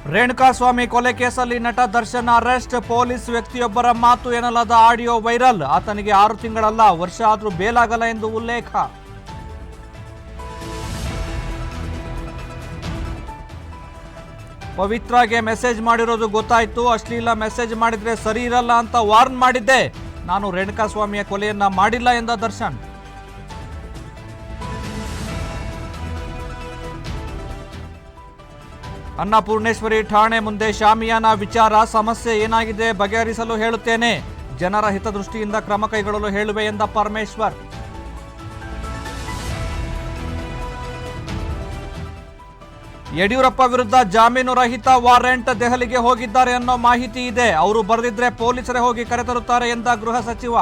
ರೇಣುಕಾಸ್ವಾಮಿ ಕೊಲೆ ಕೇಸಲ್ಲಿ ನಟ ದರ್ಶನ್ ಅರೆಸ್ಟ್. ಪೊಲೀಸ್ ವ್ಯಕ್ತಿಯೊಬ್ಬರ ಮಾತು ಎನ್ನಲಾದ ಆಡಿಯೋ ವೈರಲ್. ಆತನಿಗೆ 6 ತಿಂಗಳಲ್ಲ ವರ್ಷ ಆದರೂ ಬೇಲಾಗಲ್ಲ ಎಂದು ಉಲ್ಲೇಖ. ಪವಿತ್ರಾಗೆ ಮೆಸೇಜ್ ಮಾಡಿರೋದು ಗೊತ್ತಾಯ್ತು. ಅಶ್ಲೀಲ ಮೆಸೇಜ್ ಮಾಡಿದ್ರೆ ಸರಿ ಇರಲ್ಲ ಅಂತ ವಾರ್ನ್ ಮಾಡಿದ್ದೆ. ನಾನು ರೇಣುಕಾಸ್ವಾಮಿಯ ಕೊಲೆಯನ್ನ ಮಾಡಿಲ್ಲ ಎಂದ ದರ್ಶನ್. ಅನ್ನಪೂರ್ಣೇಶ್ವರಿ ಠಾಣೆ ಮುಂದೆ ಶಾಮಿಯಾನ ವಿಚಾರ. ಸಮಸ್ಯೆ ಏನಾಗಿದೆ ಬಗೆಹರಿಸಲು ಹೇಳುತ್ತೇನೆ. ಜನರ ಹಿತದೃಷ್ಟಿಯಿಂದ ಕ್ರಮ ಕೈಗೊಳ್ಳಲು ಹೇಳುವೆ ಎಂದ ಪರಮೇಶ್ವರ್. ಯಡಿಯೂರಪ್ಪ ವಿರುದ್ಧ ಜಾಮೀನು ರಹಿತ ವಾರೆಂಟ್. ದೆಹಲಿಗೆ ಹೋಗಿದ್ದಾರೆ ಅನ್ನೋ ಮಾಹಿತಿ ಇದೆ. ಅವರು ಬರೆದಿದ್ರೆ ಪೊಲೀಸರೇ ಹೋಗಿ ಕರೆತರುತ್ತಾರೆ ಎಂದ ಗೃಹ ಸಚಿವ.